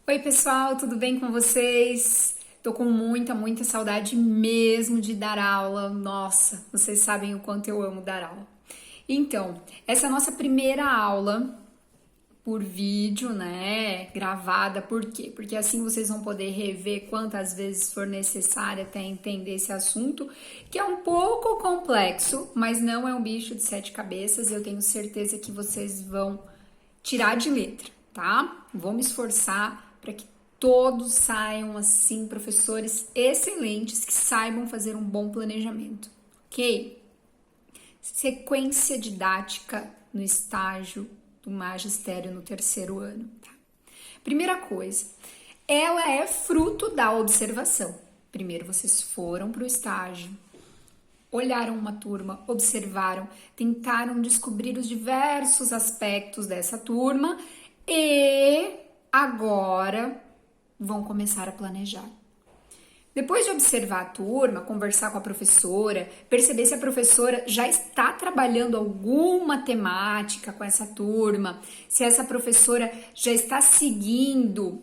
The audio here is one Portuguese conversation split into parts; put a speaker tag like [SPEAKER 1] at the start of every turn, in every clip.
[SPEAKER 1] Oi, pessoal, tudo bem com vocês? Tô com muita saudade mesmo de dar aula. Nossa, vocês sabem o quanto eu amo dar aula. Então, essa é a nossa primeira aula por vídeo, né? Gravada, por quê? Porque assim vocês vão poder rever quantas vezes for necessário até entender esse assunto, que é um pouco complexo, mas não é um bicho de sete cabeças. Eu tenho certeza que vocês vão tirar de letra, tá? Vou me esforçar para que todos saiam assim, professores excelentes que saibam fazer um bom planejamento, ok? Sequência didática no estágio do magistério no terceiro ano, tá? Primeira coisa, ela é fruto da observação. Primeiro vocês foram para o estágio, olharam uma turma, observaram, tentaram descobrir os diversos aspectos dessa turma e agora vão começar a planejar. Depois de observar a turma, conversar com a professora, perceber se a professora já está trabalhando alguma temática com essa turma, se essa professora já está seguindo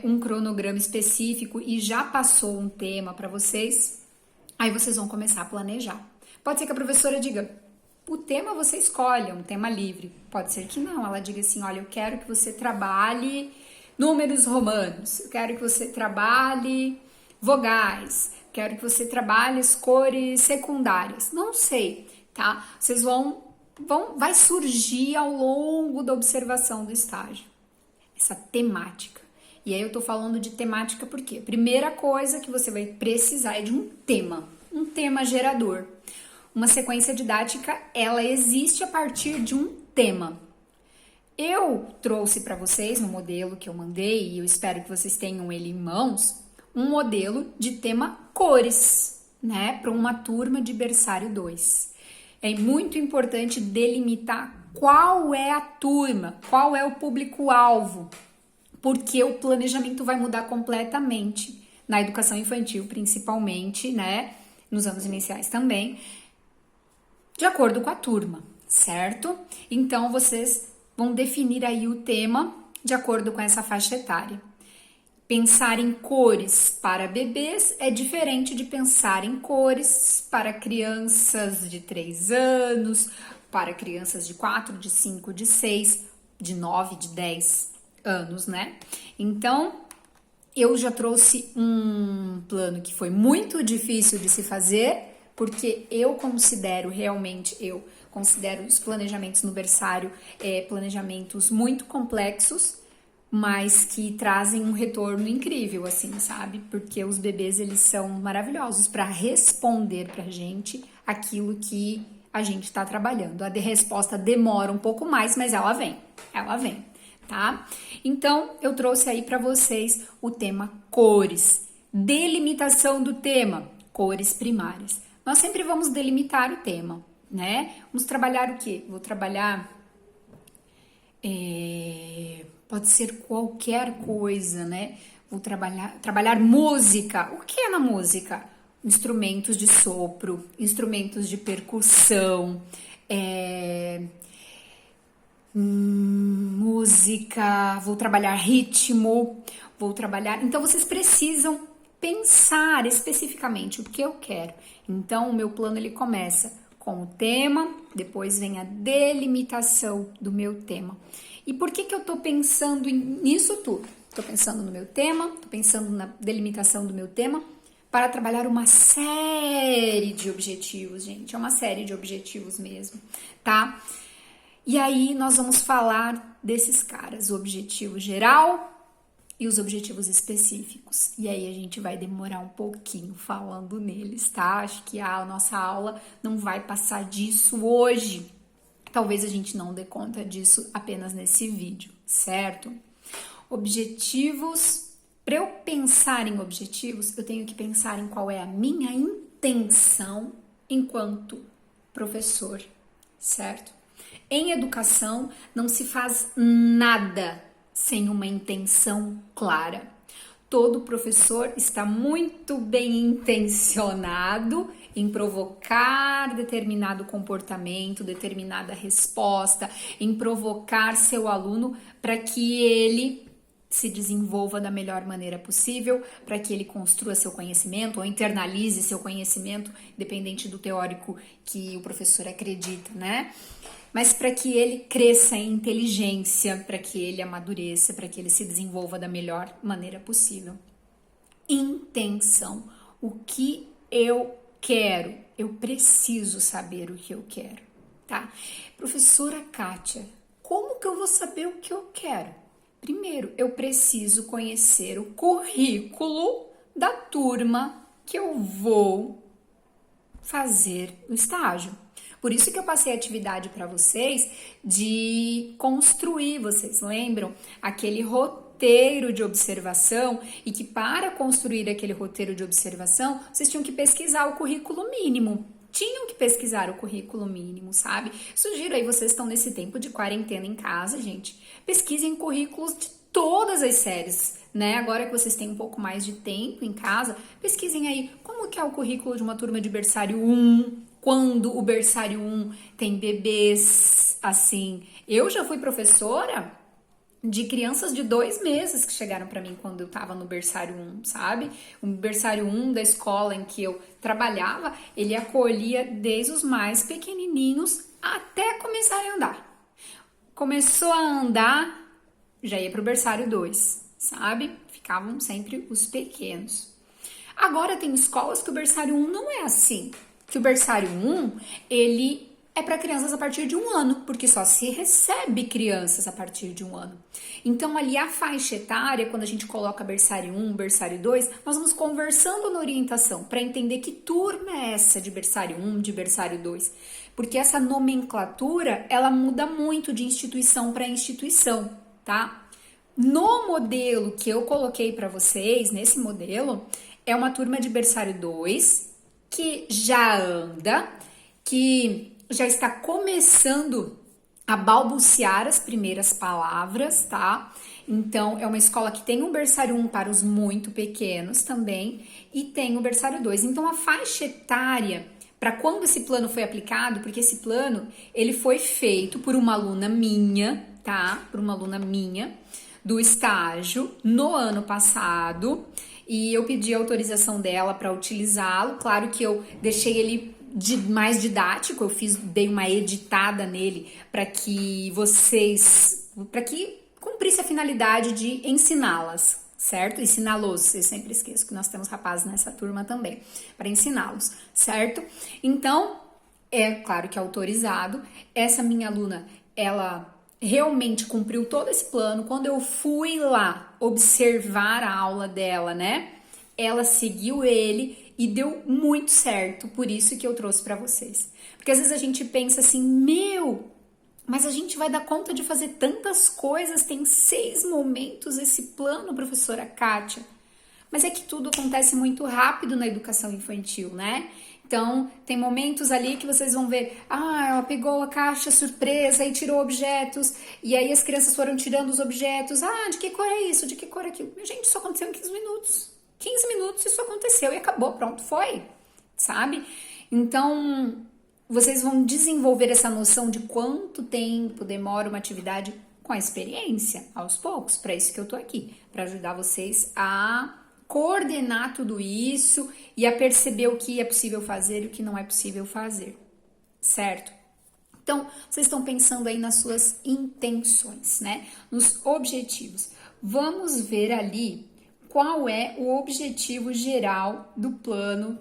[SPEAKER 1] um cronograma específico e já passou um tema para vocês, aí vocês vão começar a planejar. Pode ser que a professora diga, o tema você escolhe, um tema livre. Pode ser que não, ela diga assim, olha, eu quero que você trabalhe números romanos, eu quero que você trabalhe vogais, quero que você trabalhe as cores secundárias. Não sei, tá? Vocês vai surgir ao longo da observação do estágio essa temática. E aí eu tô falando de temática porque a primeira coisa que você vai precisar é de um tema gerador. Uma sequência didática, ela existe a partir de um tema. Eu trouxe para vocês no modelo que eu mandei, e eu espero que vocês tenham ele em mãos, um modelo de tema cores, né, para uma turma de berçário 2. É muito importante delimitar qual é a turma, qual é o público-alvo, porque o planejamento vai mudar completamente na educação infantil, principalmente, né, nos anos iniciais também, de acordo com a turma, certo? Então, vocês vão definir aí o tema de acordo com essa faixa etária. Pensar em cores para bebês é diferente de pensar em cores para crianças de 3 anos, para crianças de 4, de 5, de 6, de 9, de 10 anos, né? Então, eu já trouxe um plano que foi muito difícil de se fazer, porque eu considero os planejamentos no berçário planejamentos muito complexos, mas que trazem um retorno incrível, assim, sabe? Porque os bebês, eles são maravilhosos para responder pra gente aquilo que a gente tá trabalhando. A resposta demora um pouco mais, mas ela vem, tá? Então, eu trouxe aí para vocês o tema cores. Delimitação do tema, cores primárias. Nós sempre vamos delimitar o tema, né? Vamos trabalhar o quê? Vou trabalhar... pode ser qualquer coisa, né? Vou trabalhar música. O que é na música? Instrumentos de sopro, instrumentos de percussão, música, vou trabalhar ritmo, Então, vocês precisam pensar especificamente o que eu quero. Então, o meu plano, ele começa com o tema, depois vem a delimitação do meu tema. E por que eu tô pensando nisso tudo? Tô pensando no meu tema, tô pensando na delimitação do meu tema, para trabalhar uma série de objetivos, gente. É uma série de objetivos mesmo, tá? E aí nós vamos falar desses caras, o objetivo geral e os objetivos específicos. E aí a gente vai demorar um pouquinho falando neles, tá? Acho que a nossa aula não vai passar disso hoje. Talvez a gente não dê conta disso apenas nesse vídeo, certo? Objetivos. Para eu pensar em objetivos, eu tenho que pensar em qual é a minha intenção enquanto professor, certo? Em educação, não se faz nada sem uma intenção clara. Todo professor está muito bem intencionado em provocar determinado comportamento, determinada resposta, em provocar seu aluno para que ele se desenvolva da melhor maneira possível, para que ele construa seu conhecimento ou internalize seu conhecimento, dependente do teórico que o professor acredita, né? Mas para que ele cresça em inteligência, para que ele amadureça, para que ele se desenvolva da melhor maneira possível. Intenção. O que eu quero? Eu preciso saber o que eu quero, tá? Professora Kátia, como que eu vou saber o que eu quero? Primeiro, eu preciso conhecer o currículo da turma que eu vou fazer o estágio. Por isso que eu passei a atividade para vocês de construir, vocês lembram? Aquele roteiro de observação, e que para construir aquele roteiro de observação, vocês tinham que pesquisar o currículo mínimo. Tinham que pesquisar o currículo mínimo, sabe? Sugiro aí, vocês estão nesse tempo de quarentena em casa, gente, pesquisem currículos de todas as séries, né? Agora que vocês têm um pouco mais de tempo em casa, pesquisem aí como que é o currículo de uma turma de berçário 1, quando o berçário 1 tem bebês, assim. Eu já fui professora de crianças de 2 meses que chegaram para mim quando eu tava no berçário 1, sabe? O berçário 1 da escola em que eu trabalhava, ele acolhia desde os mais pequenininhos até começarem a andar. Começou a andar, já ia pro berçário 2, sabe? Ficavam sempre os pequenos. Agora tem escolas que o berçário 1 não é assim. Que o berçário 1, ele é para crianças a partir de 1 ano, porque só se recebe crianças a partir de 1 ano. Então, ali a faixa etária, quando a gente coloca berçário 1, berçário 2, nós vamos conversando na orientação para entender que turma é essa de berçário 1, de berçário 2. Porque essa nomenclatura, ela muda muito de instituição para instituição, tá? No modelo que eu coloquei para vocês, nesse modelo, é uma turma de berçário 2, que já anda, que já está começando a balbuciar as primeiras palavras, tá? Então, é uma escola que tem um berçário 1 para os muito pequenos também, e tem o berçário 2. Então, a faixa etária, para quando esse plano foi aplicado, porque esse plano, ele foi feito por uma aluna minha, tá? Por uma aluna minha, do estágio, no ano passado, e eu pedi a autorização dela para utilizá-lo. Claro que eu deixei ele mais didático, dei uma editada nele para que cumprisse a finalidade de ensiná-las, certo? Ensiná-los, eu sempre esqueço que nós temos rapazes nessa turma também, para ensiná-los, certo? Então, é claro que é autorizado. Essa minha aluna, ela realmente cumpriu todo esse plano. Quando eu fui lá observar a aula dela, né? Ela seguiu ele e deu muito certo, por isso que eu trouxe para vocês. Porque às vezes a gente pensa assim, mas a gente vai dar conta de fazer tantas coisas, tem 6 momentos esse plano, professora Kátia. Mas é que tudo acontece muito rápido na educação infantil, né? Então, tem momentos ali que vocês vão ver, ela pegou a caixa surpresa e tirou objetos, e aí as crianças foram tirando os objetos, de que cor é isso, de que cor é aquilo? Gente, isso aconteceu em 15 minutos. 15 minutos isso aconteceu e acabou, pronto, foi, sabe? Então, vocês vão desenvolver essa noção de quanto tempo demora uma atividade com a experiência, aos poucos. Para isso que eu tô aqui, para ajudar vocês a coordenar tudo isso e a perceber o que é possível fazer e o que não é possível fazer, certo? Então, vocês estão pensando aí nas suas intenções, né? Nos objetivos. Vamos ver ali qual é o objetivo geral do plano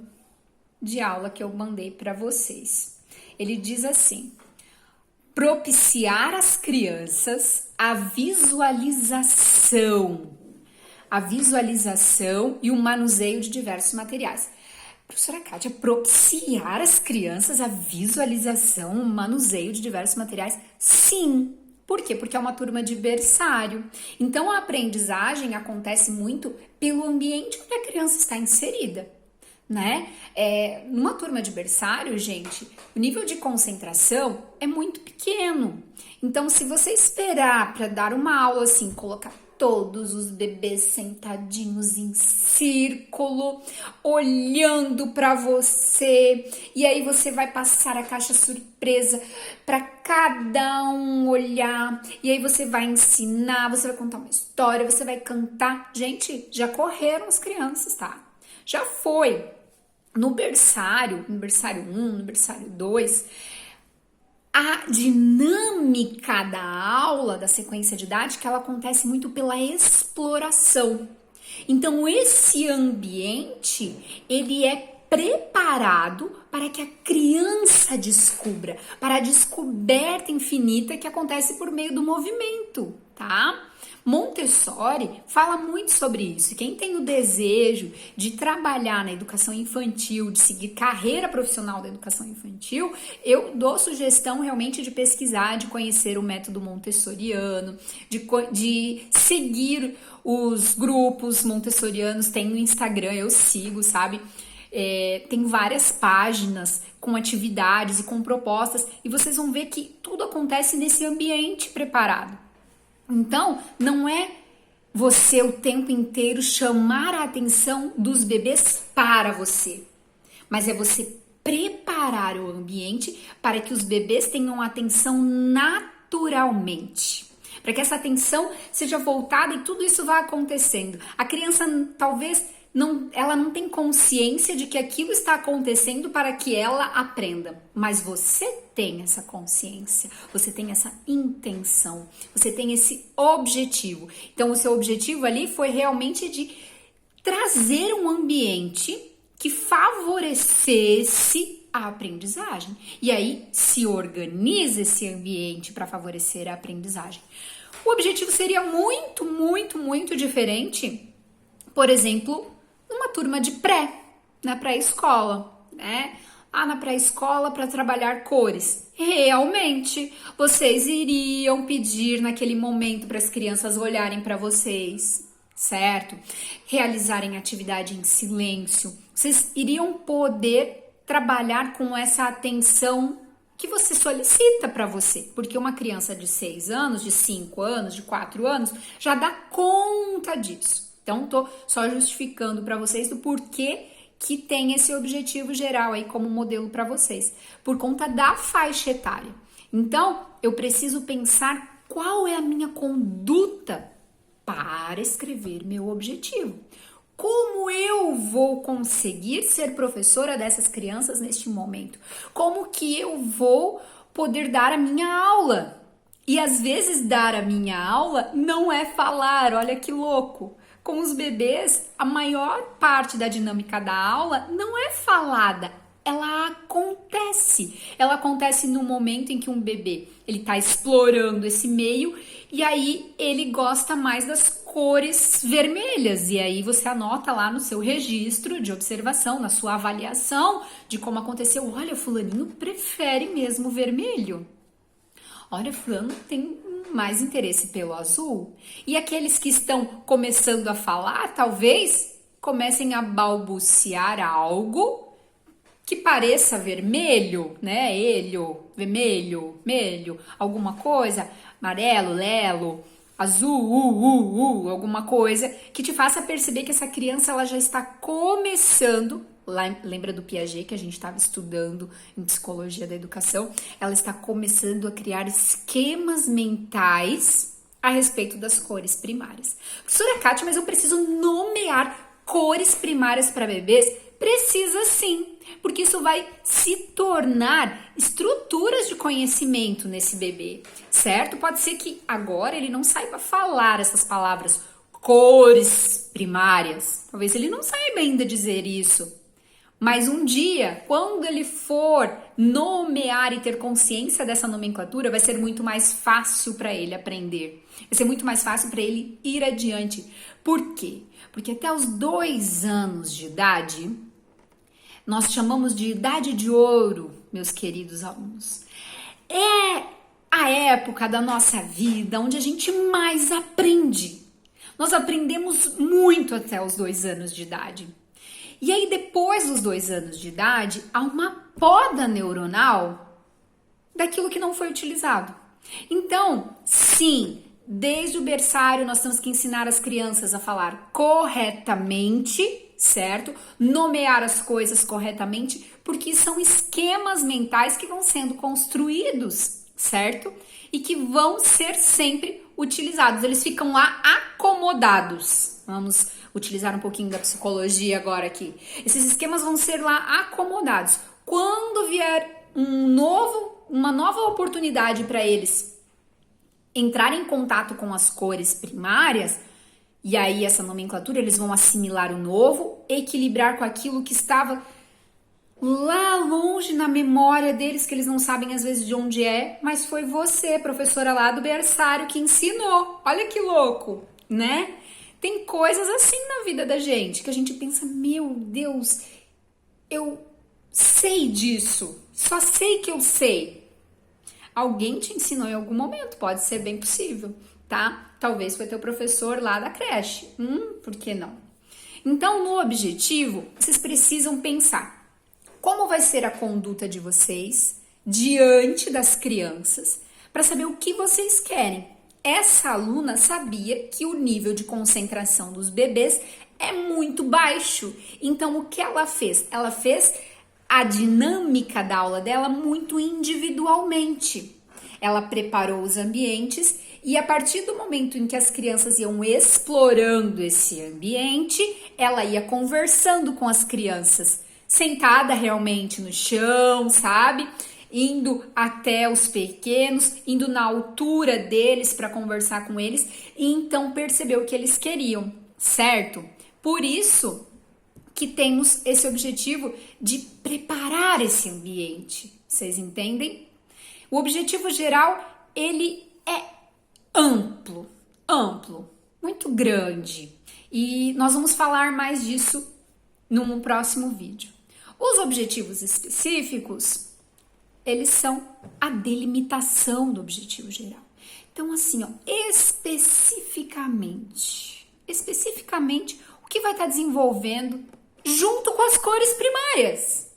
[SPEAKER 1] de aula que eu mandei para vocês. Ele diz assim: propiciar às crianças a visualização e o manuseio de diversos materiais. Professora Kátia, propiciar às crianças a visualização, o manuseio de diversos materiais? Sim. Por quê? Porque é uma turma de berçário. Então, a aprendizagem acontece muito pelo ambiente onde a criança está inserida, né? Numa turma de berçário, gente, o nível de concentração é muito pequeno. Então, se você esperar para dar uma aula assim, colocar todos os bebês sentadinhos em círculo, olhando para você, e aí você vai passar a caixa surpresa para cada um olhar, e aí você vai ensinar, você vai contar uma história, você vai cantar. Gente, já correram as crianças, tá? Já foi. No berçário 1, no berçário 2, a dinâmica da aula, da sequência didática, ela acontece muito pela exploração. Então, esse ambiente, ele é preparado para que a criança descubra, para a descoberta infinita que acontece por meio do movimento, tá? Montessori fala muito sobre isso. Quem tem o desejo de trabalhar na educação infantil, de seguir carreira profissional da educação infantil, eu dou sugestão realmente de pesquisar, de conhecer o método montessoriano, de seguir os grupos montessorianos. Tem no Instagram, eu sigo, sabe? Tem várias páginas com atividades e com propostas, e vocês vão ver que tudo acontece nesse ambiente preparado. Então, não é você o tempo inteiro chamar a atenção dos bebês para você, mas é você preparar o ambiente para que os bebês tenham atenção naturalmente, para que essa atenção seja voltada e tudo isso vá acontecendo. A criança talvez ela não tem consciência de que aquilo está acontecendo para que ela aprenda, mas você tem essa consciência, você tem essa intenção, você tem esse objetivo. Então, o seu objetivo ali foi realmente de trazer um ambiente que favorecesse a aprendizagem. E aí, se organiza esse ambiente para favorecer a aprendizagem. O objetivo seria muito, muito, muito diferente, por exemplo, numa turma de na pré-escola, né? Na pré-escola para trabalhar cores. Realmente, vocês iriam pedir naquele momento para as crianças olharem para vocês, certo? Realizarem atividade em silêncio. Vocês iriam poder trabalhar com essa atenção que você solicita para você, porque uma criança de 6 anos, de 5 anos, de 4 anos, já dá conta disso. Então, tô só justificando para vocês do porquê que tem esse objetivo geral aí como modelo para vocês, por conta da faixa etária. Então, eu preciso pensar qual é a minha conduta para escrever meu objetivo. Como eu vou conseguir ser professora dessas crianças neste momento? Como que eu vou poder dar a minha aula? E às vezes dar a minha aula não é falar, olha que louco. Com os bebês, a maior parte da dinâmica da aula não é falada, ela acontece. Ela acontece no momento em que um bebê ele está explorando esse meio e aí ele gosta mais das cores vermelhas. E aí você anota lá no seu registro de observação, na sua avaliação de como aconteceu. Olha, fulaninho prefere mesmo o vermelho. Olha, fulano tem mais interesse pelo azul. E aqueles que estão começando a falar, talvez comecem a balbuciar algo que pareça vermelho, né? Vermelho, alguma coisa, amarelo, lelo, azul, alguma coisa que te faça perceber que essa criança ela já está começando. Lembra do Piaget que a gente estava estudando em psicologia da educação? Ela está começando a criar esquemas mentais a respeito das cores primárias. Professora Kátia, mas eu preciso nomear cores primárias para bebês? Precisa sim, porque isso vai se tornar estruturas de conhecimento nesse bebê, certo? Pode ser que agora ele não saiba falar essas palavras cores primárias. Talvez ele não saiba ainda dizer isso. Mas um dia, quando ele for nomear e ter consciência dessa nomenclatura, vai ser muito mais fácil para ele aprender. Vai ser muito mais fácil para ele ir adiante. Por quê? Porque até os 2 anos de idade, nós chamamos de idade de ouro, meus queridos alunos. É a época da nossa vida onde a gente mais aprende. Nós aprendemos muito até os 2 anos de idade. E aí, depois dos 2 anos de idade, há uma poda neuronal daquilo que não foi utilizado. Então, sim, desde o berçário nós temos que ensinar as crianças a falar corretamente, certo? Nomear as coisas corretamente, porque são esquemas mentais que vão sendo construídos, certo? E que vão ser sempre utilizados. Eles ficam lá acomodados. Vamos utilizar um pouquinho da psicologia agora aqui. Esses esquemas vão ser lá acomodados. Quando vier uma nova oportunidade para eles entrarem em contato com as cores primárias, e aí essa nomenclatura, eles vão assimilar o novo, equilibrar com aquilo que estava lá longe na memória deles, que eles não sabem às vezes de onde é, mas foi você, professora lá do berçário, que ensinou. Olha que louco, né? Tem coisas assim na vida da gente, que a gente pensa, meu Deus, eu sei disso, só sei que eu sei. Alguém te ensinou em algum momento, pode ser bem possível, tá? Talvez foi teu professor lá da creche, por que não? Então, no objetivo, vocês precisam pensar como vai ser a conduta de vocês diante das crianças para saber o que vocês querem. Essa aluna sabia que o nível de concentração dos bebês é muito baixo. Então, o que ela fez? Ela fez a dinâmica da aula dela muito individualmente. Ela preparou os ambientes e a partir do momento em que as crianças iam explorando esse ambiente, ela ia conversando com as crianças, sentada realmente no chão, sabe? Indo até os pequenos, indo na altura deles para conversar com eles e então perceber o que eles queriam, certo? Por isso que temos esse objetivo de preparar esse ambiente, vocês entendem? O objetivo geral, ele é amplo, muito grande e nós vamos falar mais disso num próximo vídeo. Os objetivos específicos, eles são a delimitação do objetivo geral. Então, assim, ó, especificamente, o que vai estar desenvolvendo junto com as cores primárias.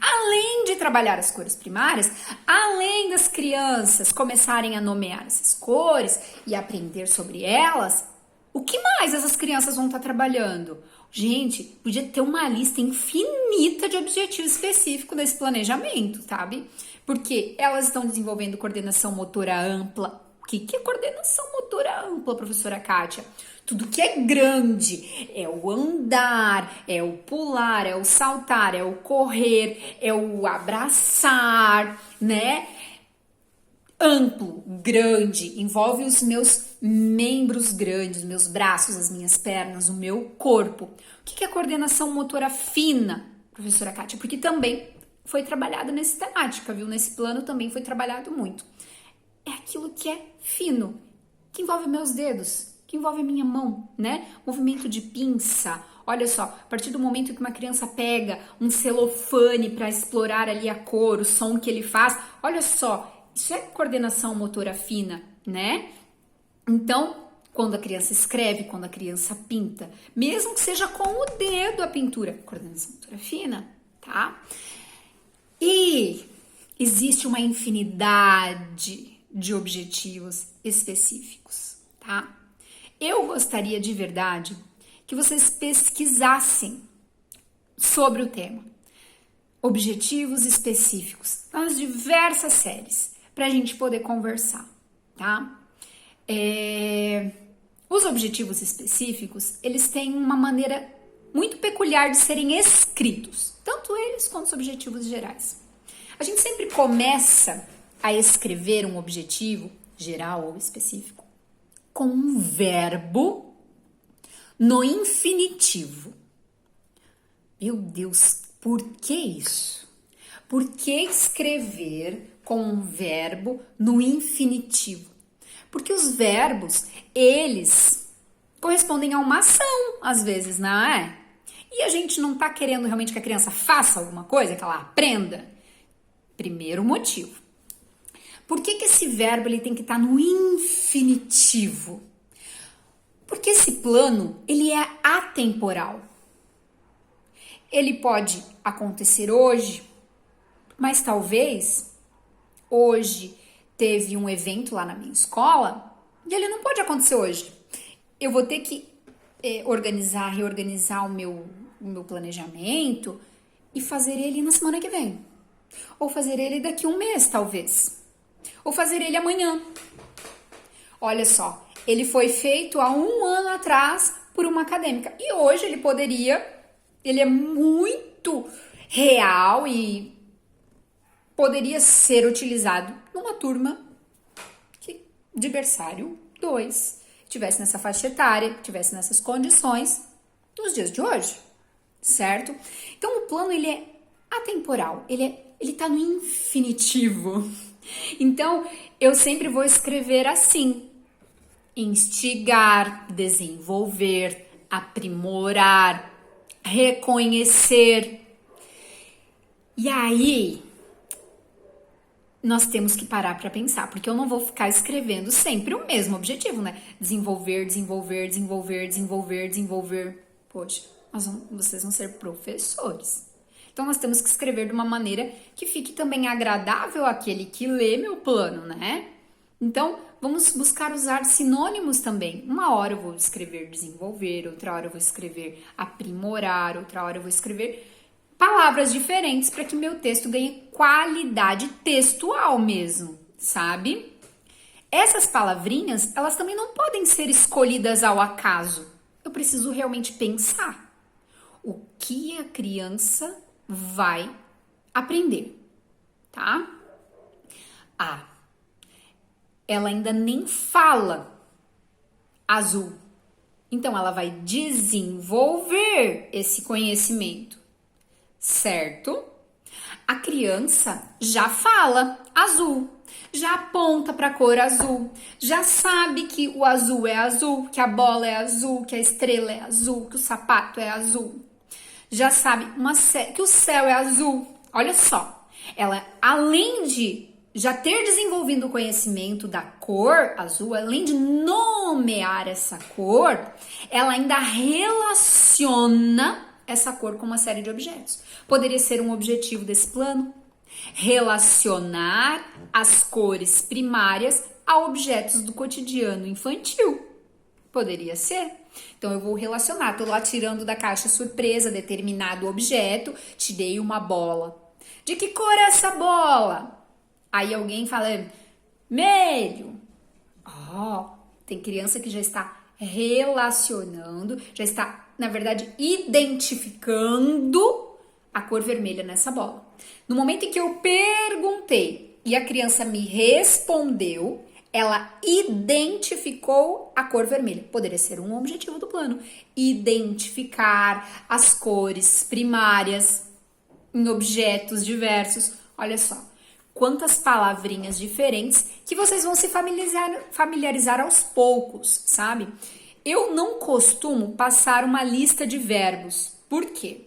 [SPEAKER 1] Além de trabalhar as cores primárias, além das crianças começarem a nomear essas cores e aprender sobre elas, o que mais essas crianças vão estar trabalhando? Gente, podia ter uma lista infinita de objetivos específicos nesse planejamento, sabe? Porque elas estão desenvolvendo coordenação motora ampla. O que é coordenação motora ampla, professora Kátia? Tudo que é grande, é o andar, é o pular, é o saltar, é o correr, é o abraçar, né? Amplo, grande, envolve os meus membros grandes, meus braços, as minhas pernas, o meu corpo. O que é coordenação motora fina, professora Kátia? Porque também foi trabalhado nessa temática, viu? Nesse plano também foi trabalhado muito. É aquilo que é fino, que envolve meus dedos, que envolve a minha mão, né? Movimento de pinça. Olha só, a partir do momento que uma criança pega um celofane para explorar ali a cor, o som que ele faz, olha só, isso é coordenação motora fina, né? Então, quando a criança escreve, quando a criança pinta, mesmo que seja com o dedo a pintura, coordenação motora fina, tá? E existe uma infinidade de objetivos específicos, tá? Eu gostaria de verdade que vocês pesquisassem sobre o tema. Objetivos específicos, nas diversas séries, para a gente poder conversar, tá? Os objetivos específicos, eles têm uma maneira muito peculiar de serem escritos, tanto eles quanto os objetivos gerais. A gente sempre começa a escrever um objetivo, geral ou específico, com um verbo no infinitivo. Meu Deus, por que isso? Por que escrever com um verbo no infinitivo? Porque os verbos, eles correspondem a uma ação, às vezes, não é? E a gente não tá querendo realmente que a criança faça alguma coisa, que ela aprenda. Primeiro motivo. Por que esse verbo ele tem que estar no infinitivo? Porque esse plano, ele é atemporal. Ele pode acontecer hoje, mas talvez hoje teve um evento lá na minha escola e ele não pode acontecer hoje. Eu vou ter que reorganizar o meu planejamento e fazer ele na semana que vem. Ou fazer ele daqui a um mês, talvez. ou fazer ele amanhã. Olha só, ele foi feito há 1 ano atrás por uma acadêmica e hoje ele é muito real e poderia ser utilizado numa turma de berçário 2, tivesse nessa faixa etária, tivesse nessas condições nos dias de hoje, certo? Então o plano ele é atemporal, ele tá no infinitivo. Então eu sempre vou escrever assim: instigar, desenvolver, aprimorar, reconhecer. E aí nós temos que parar para pensar, porque eu não vou ficar escrevendo sempre o mesmo objetivo, né? Desenvolver, desenvolver, desenvolver, desenvolver, desenvolver. Poxa, vocês vão ser professores. Então nós temos que escrever de uma maneira que fique também agradável àquele que lê meu plano, né? Então vamos buscar usar sinônimos também. Uma hora eu vou escrever desenvolver, outra hora eu vou escrever aprimorar, outra hora eu vou escrever palavras diferentes para que meu texto ganhe qualidade textual mesmo, sabe? Essas palavrinhas, elas também não podem ser escolhidas ao acaso. Eu preciso realmente pensar o que a criança vai aprender, tá? Ela ainda nem fala azul. Então ela vai desenvolver esse conhecimento. Certo? A criança já fala azul, já aponta para a cor azul, já sabe que o azul é azul, que a bola é azul, que a estrela é azul, que o sapato é azul. Já sabe que o céu é azul. Olha só, ela, além de já ter desenvolvido o conhecimento da cor azul, além de nomear essa cor, ela ainda relaciona essa cor com uma série de objetos. Poderia ser um objetivo desse plano? Relacionar as cores primárias a objetos do cotidiano infantil. Poderia ser. Então eu vou relacionar, tô lá tirando da caixa surpresa determinado objeto, te dei uma bola. De que cor é essa bola? Aí alguém fala, vermelho. Tem criança que já está relacionando, já está, na verdade, identificando a cor vermelha nessa bola. No momento em que eu perguntei e a criança me respondeu, ela identificou a cor vermelha. Poderia ser um objetivo do plano. Identificar as cores primárias em objetos diversos. Olha só, quantas palavrinhas diferentes que vocês vão se familiarizar aos poucos, sabe? Eu não costumo passar uma lista de verbos. Por quê?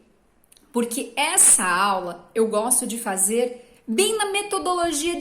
[SPEAKER 1] Porque essa aula eu gosto de fazer bem na metodologia